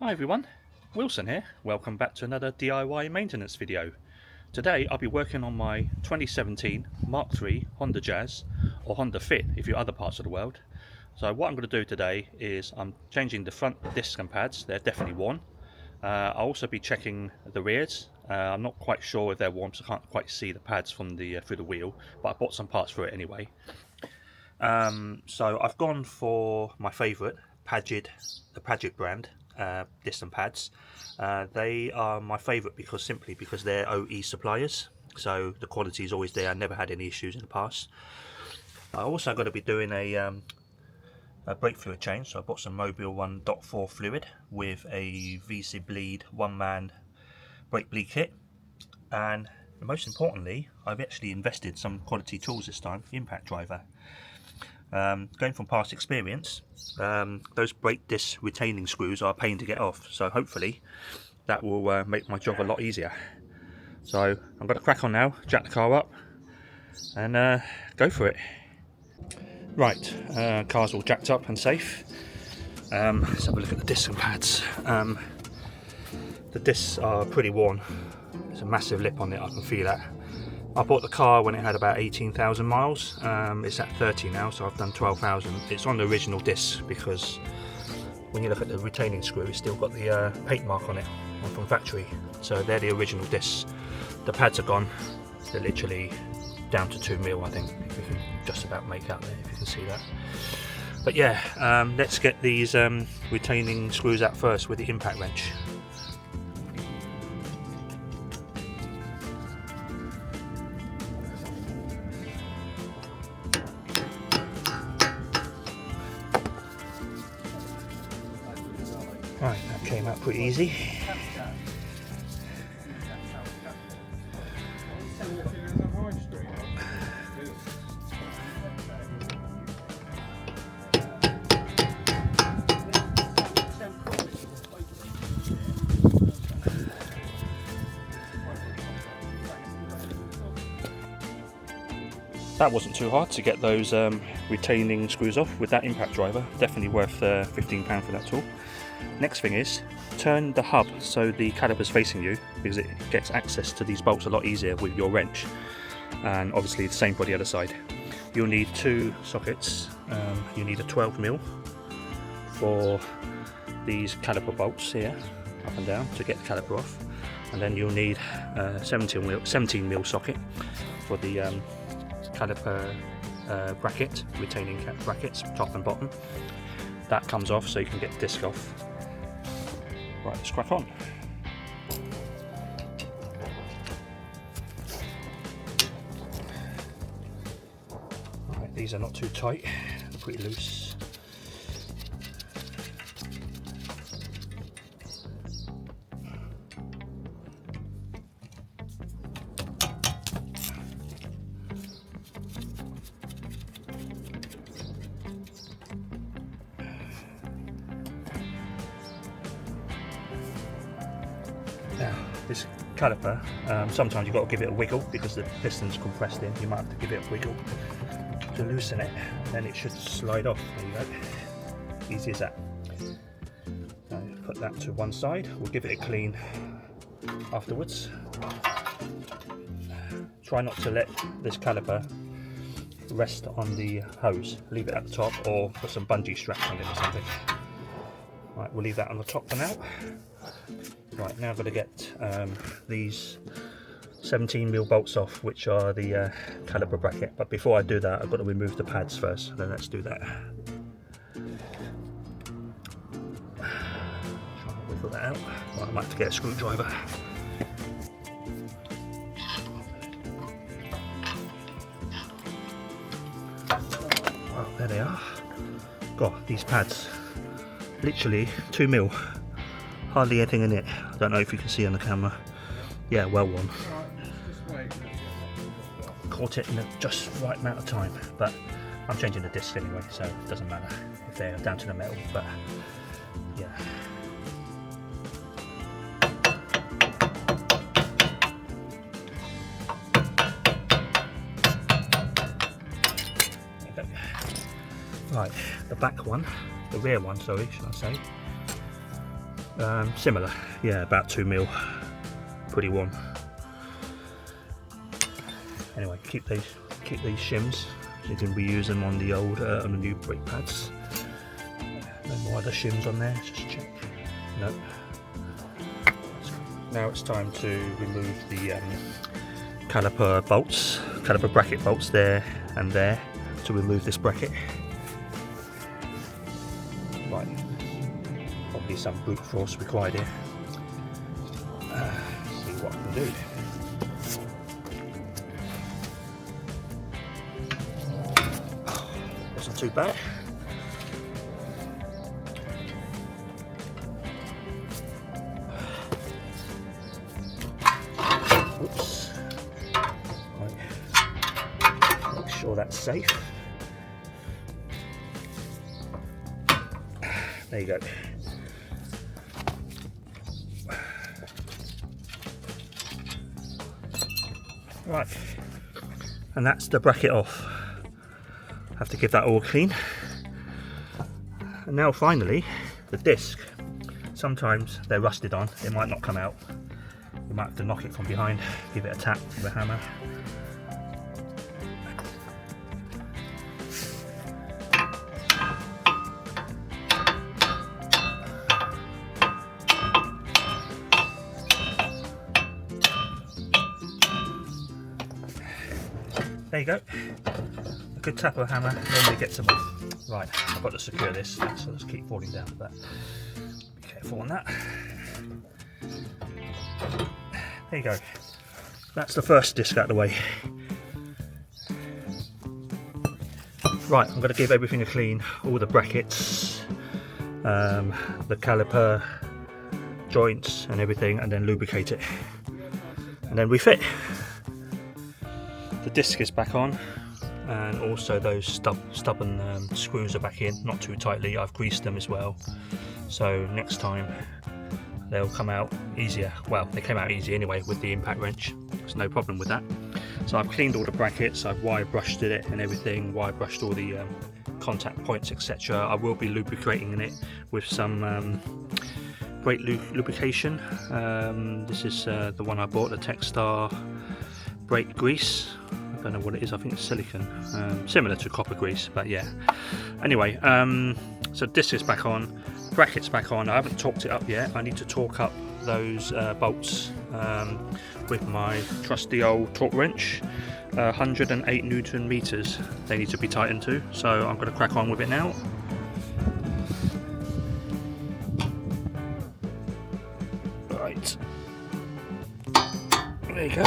Hi everyone, Wilson here. Welcome back to another DIY maintenance video. Today I'll be working on my 2017 Mk3 Honda Jazz, or Honda Fit if you're other parts of the world. So what I'm going to do today is I'm changing the front discs and pads. They're definitely worn. I'll also be checking the rears. I'm not quite sure if they're worn because I can't quite see the pads from the through the wheel, but I bought some parts for it anyway. So I've gone for my favourite, the Paget brand disc and pads. They are my favourite simply because they're OE suppliers, so the quality is always there. I never had any issues in the past. I also got to be doing a brake fluid change, so I bought some Mobile 1.4 fluid with a VC Bleed one-man brake bleed kit, and most importantly I've actually invested some quality tools this time, the impact driver. Going from past experience, those brake disc retaining screws are a pain to get off, so hopefully that will make my job a lot easier. So I'm going to crack on now, jack the car up and go for it. Right, car's all jacked up and safe. Let's have a look at the discs and pads. The discs are pretty worn. There's a massive lip on it, I can feel that. I bought the car when it had about 18,000 miles. It's at 30 now, so I've done 12,000. It's on the original disc because when you look at the retaining screw, it's still got the paint mark on it from factory. So they're the original discs. The pads are gone. They're literally down to 2 mil, I think. If you can just about make out there, if you can see that. But yeah, let's get these retaining screws out first with the impact wrench. Right, that came out pretty easy. That wasn't too hard to get those retaining screws off with that impact driver. Definitely worth £15 for that tool. Next thing is, turn the hub so the caliper's facing you, because it gets access to these bolts a lot easier with your wrench, and obviously the same for the other side. You'll need 2 sockets. You need a 12mm for these caliper bolts here, up and down, to get the caliper off, and then you'll need a 17mm socket for the caliper bracket, retaining brackets, top and bottom. That comes off so you can get the disc off. Right, let's crack on. Right, these are not too tight, pretty loose. Now, this caliper, sometimes you've got to give it a wiggle because the piston's compressed in. You might have to give it a wiggle to loosen it, then it should slide off. There you go. Easy as that. Now, put that to one side. We'll give it a clean afterwards. Try not to let this caliper rest on the hose. Leave it at the top or put some bungee straps on it or something. Right, we'll leave that on the top for now. Right, now I've got to get these 17mm bolts off, which are the caliper bracket. But before I do that, I've got to remove the pads first. So let's do that. Try to wiggle that out. Right, I might have to get a screwdriver. Well, there they are. God, these pads, literally 2mm. Hardly anything in it. I don't know if you can see on the camera. Yeah, well worn. Caught it in just right amount of time, but I'm changing the disc anyway, so it doesn't matter if they're down to the metal, but yeah. Right, the back one, the rear one, sorry, should I say. Similar, yeah, about 2 mil, pretty warm. Anyway, keep these shims. You can reuse them on the old, on the new brake pads. No more other shims on there. Just check. No. Now it's time to remove the caliper bolts, caliper bracket bolts there and there to remove this bracket. Right, probably some brute force required here. See what I can do. Wasn't too bad. Oops. Right. Make sure that's safe. There you go. Right, and that's the bracket off. Have to give that all clean. And now finally, the disc. Sometimes they're rusted on, it might not come out. You might have to knock it from behind, give it a tap with a hammer. There you go. A good tap of a hammer normally gets them off. Right, I've got to secure this, so let's keep falling down with that. Be careful on that. There you go. That's the first disc out of the way. Right, I'm going to give everything a clean, all the brackets, the caliper, joints and everything, and then lubricate it. And then refit. The disc is back on, and also those stubborn screws are back in, not too tightly. I've greased them as well, so next time they'll come out easier. Well, they came out easy anyway with the impact wrench. There's no problem with that. So I've cleaned all the brackets, I've wire brushed it and everything, wire brushed all the contact points, etc. I will be lubricating it with some brake lubrication. This is the one I bought, the Texstar brake grease. I don't know what it is, I think it's silicone, similar to copper grease, but yeah. Anyway, so disc is back on, brackets back on. I haven't torqued it up yet. I need to torque up those bolts with my trusty old torque wrench. 108 Newton meters they need to be tightened to, so I'm going to crack on with it now. Right, there you go.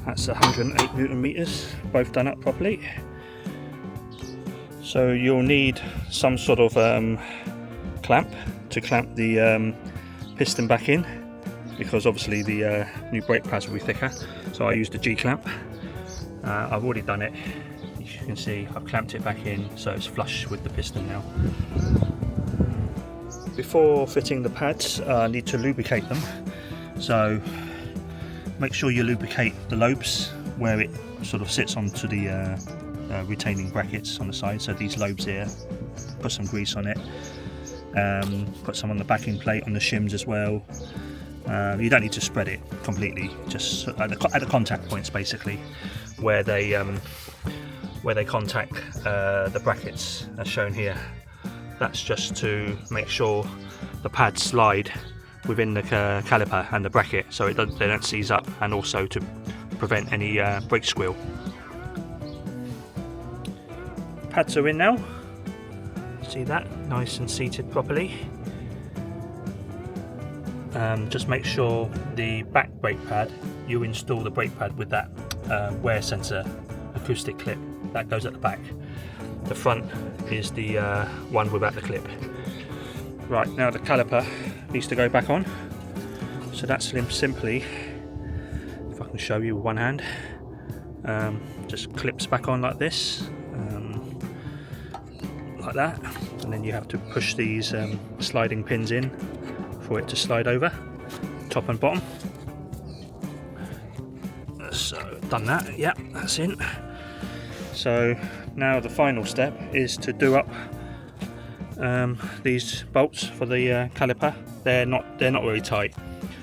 That's 108 Newton meters, both done up properly. So you'll need some sort of clamp to clamp the piston back in, because obviously the new brake pads will be thicker. So I used the G-clamp. I've already done it. You can see I've clamped it back in, so it's flush with the piston now. Before fitting the pads, I need to lubricate them. So make sure you lubricate the lobes where it sort of sits onto the retaining brackets on the side. So these lobes here, put some grease on it. Put some on the backing plate on the shims as well. You don't need to spread it completely, just at the contact points basically, where they contact the brackets as shown here. That's just to make sure the pads slide within the caliper and the bracket, so they don't seize up, and also to prevent any brake squeal. Pads are in now. See that? Nice and seated properly. Just make sure the back brake pad, you install the brake pad with that wear sensor acoustic clip that goes at the back. The front is the one without the clip. Right, now the caliper needs to go back on. So that's simply, if I can show you with one hand, just clips back on like this, like that, and then you have to push these sliding pins in for it to slide over, top and bottom. So done that, yeah, that's in. So now the final step is to do up these bolts for the caliper. They're not very tight.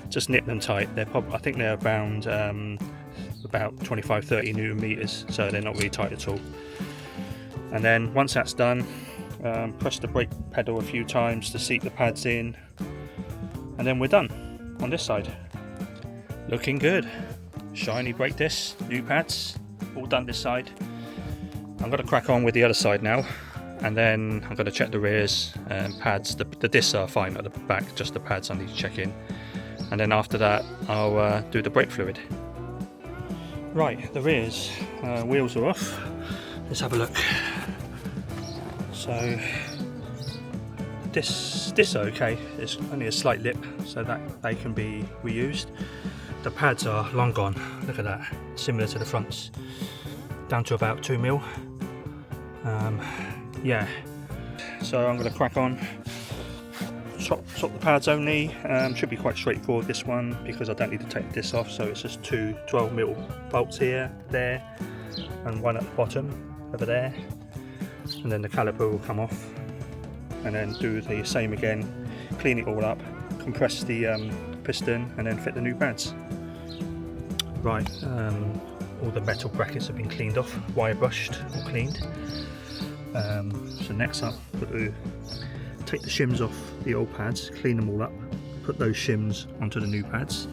Just nip them tight. I think they're around about 25-30 Newton meters, so they're not really tight at all. And then once that's done, press the brake pedal a few times to seat the pads in, and then we're done on this side. Looking good. Shiny brake discs, new pads, all done this side. I'm going to crack on with the other side now, and then I'm going to check the rears and pads. The discs are fine at the back, just the pads I need to check in. And then after that I'll do the brake fluid. Right, the rears wheels are off. Let's have a look. So this are okay. It's only a slight lip, so that they can be reused. The pads are long gone. Look at that, similar to the fronts, down to about 2 mil. Yeah, so I'm going to crack on. Swap the pads only. Should be quite straightforward, this one, because I don't need to take this off. So it's just two 12 mil bolts here, there, and one at the bottom over there, and then the caliper will come off, and then do the same again, clean it all up, compress the piston, and then fit the new pads. Right, all the metal brackets have been cleaned off, wire brushed or cleaned. So next up, got to take the shims off the old pads, clean them all up, put those shims onto the new pads,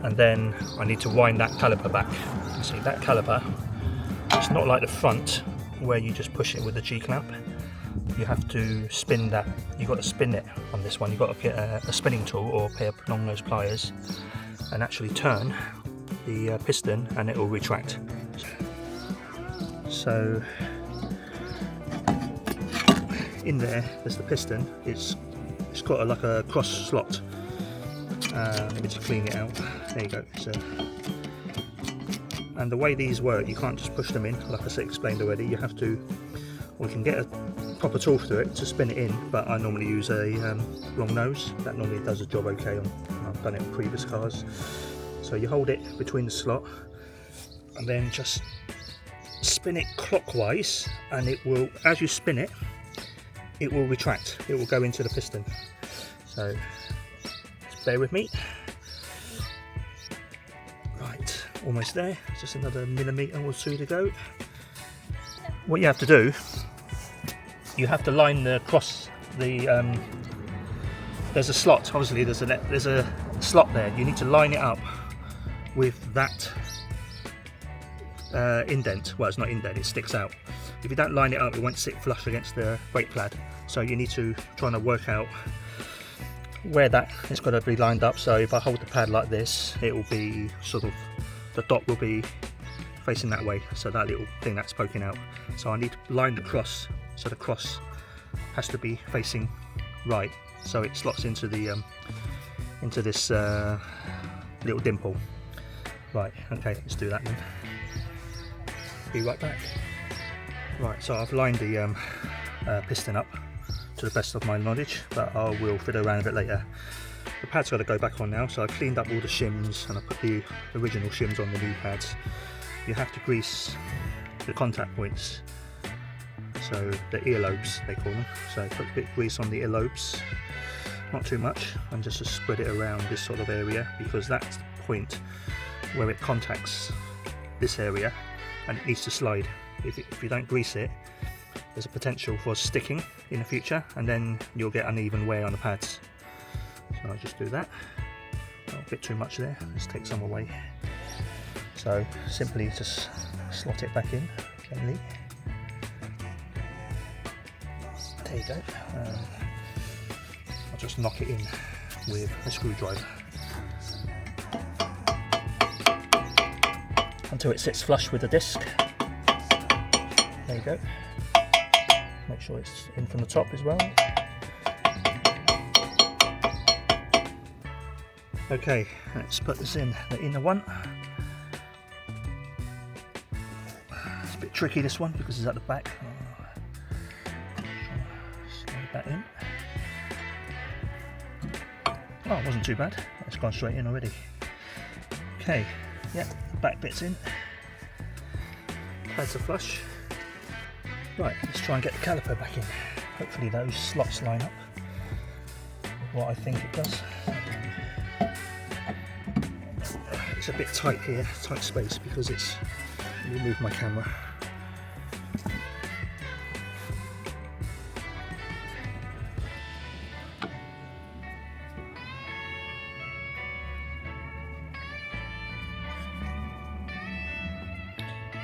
and then I need to wind that caliper back. You see that caliper, it's not like the front where you just push it with the G-clamp. You have to spin that. You've got to spin it on this one. You've got to get a spinning tool or a pair of long nose pliers and actually turn the piston, and it will retract. So in there's the piston. It's got like a cross slot. Let me just clean it out. There you go. So, and the way these work, you can't just push them in, like I explained already. You have to, or you can get a proper tool through it to spin it in, but I normally use a long nose. That normally does the job okay. I've done it on previous cars. So you hold it between the slot, and then just spin it clockwise, and it will, as you spin it, it will retract. It will go into the piston. So just bear with me. Right, almost there. Just another millimetre or two to go. What you have to do, you have to line the cross. There's a slot. Obviously, there's a slot there. You need to line it up with that indent. Well, it's not indent, it sticks out. If you don't line it up, it won't sit flush against the brake pad. So you need to try and work out where that is going to be lined up. So if I hold the pad like this, it will be sort of, the dot will be facing that way. So that little thing that's poking out. So I need to line the cross. So the cross has to be facing right. So it slots into the into this little dimple. Right, okay, let's do that then. Be right back. Right, so I've lined the piston up to the best of my knowledge, but I will fiddle around a bit later. The pad's got to go back on now, so I cleaned up all the shims and I put the original shims on the new pads. You have to grease the contact points, so the earlobes they call them. So put a bit of grease on the earlobes, not too much, and just to spread it around this sort of area, because that's the point where it contacts this area and it needs to slide. If you don't grease it, there's a potential for sticking in the future, and then you'll get uneven wear on the pads. So I'll just do that. Oh, a bit too much there, let's take some away. So simply just slot it back in gently. There you go. I'll just knock it in with a screwdriver until it sits flush with the disc. There you go. Make sure it's in from the top as well. Okay, let's put this in the inner one. It's a bit tricky, this one, because it's at the back. Slide that in. Oh, it wasn't too bad. It's gone straight in already. Okay, yeah, back bit's in. Pads are flush. Right, let's try and get the caliper back in. Hopefully those slots line up with what I think it does. It's a bit tight here, tight space, because it's, let me move my camera.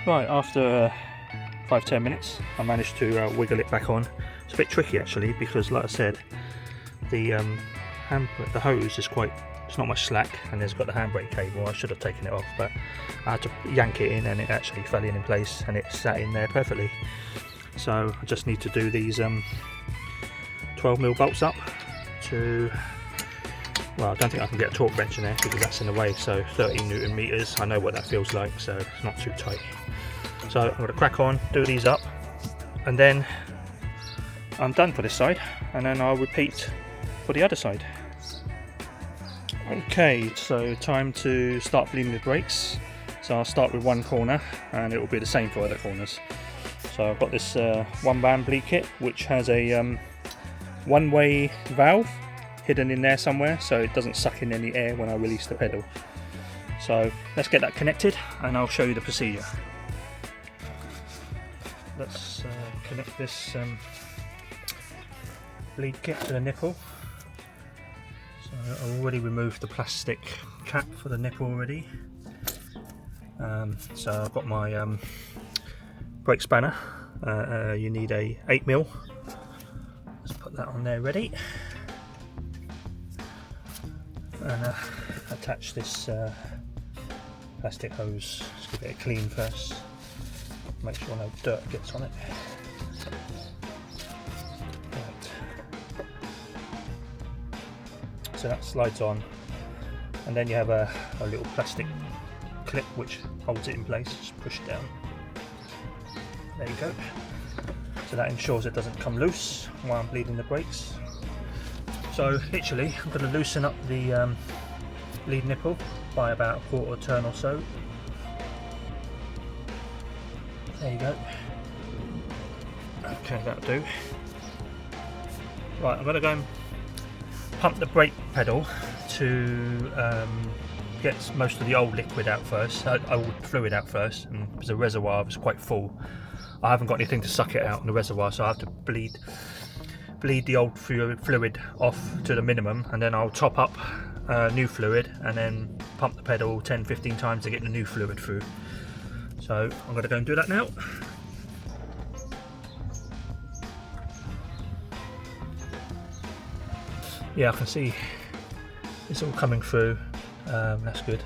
Right, after 5-10 minutes I managed to wiggle it back on. It's a bit tricky actually, because like I said, the hose is quite, it's not much slack, and there's got the handbrake cable. I should have taken it off, but I had to yank it in and it actually fell in place and it sat in there perfectly. So I just need to do these 12mm bolts up to, well, I don't think I can get a torque wrench in there because that's in the way, so 13 Newton meters, I know what that feels like, so it's not too tight. So I'm going to crack on, do these up, and then I'm done for this side, and then I'll repeat for the other side. Okay, so time to start bleeding the brakes. So I'll start with one corner and it will be the same for other corners. So I've got this one band bleed kit which has a one-way valve hidden in there somewhere, so it doesn't suck in any air when I release the pedal. So let's get that connected and I'll show you the procedure. Let's connect this bleed kit to the nipple. So I already removed the plastic cap for the nipple already. So I've got my brake spanner. You need a 8mm. Let's put that on there ready. And attach this plastic hose. Let's give it a clean first. Make sure no dirt gets on it. Right. So that slides on, and then you have a little plastic clip which holds it in place. Just push it down. There you go. So that ensures it doesn't come loose while I'm bleeding the brakes. So literally I'm going to loosen up the lead nipple by about a quarter turn or so. There you go. Okay, that'll do. Right, I'm going to go and pump the brake pedal to get most of the old liquid out first, old fluid out first, and because the reservoir was quite full, I haven't got anything to suck it out in the reservoir, so I have to bleed the old fluid off to the minimum, and then I'll top up new fluid and then pump the pedal 10-15 times to get the new fluid through. So I'm going to go and do that now. Yeah, I can see it's all coming through. That's good.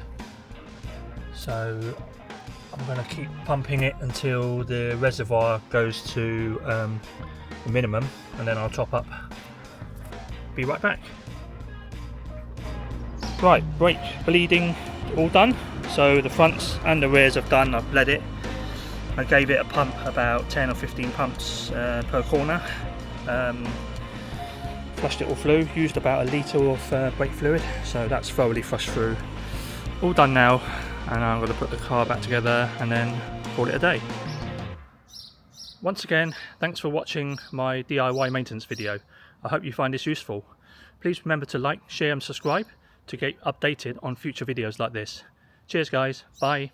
So I'm going to keep pumping it until the reservoir goes to the minimum, and then I'll top up. Be right back. Right, brake bleeding all done. So the fronts and the rears have done. I've bled it. I gave it a pump, about 10 or 15 pumps per corner. Flushed it all through. Used about 1 litre of brake fluid, so that's thoroughly flushed through. All done now, and I'm going to put the car back together and then call it a day. Once again, thanks for watching my DIY maintenance video. I hope you find this useful. Please remember to like, share and subscribe to get updated on future videos like this. Cheers guys, bye.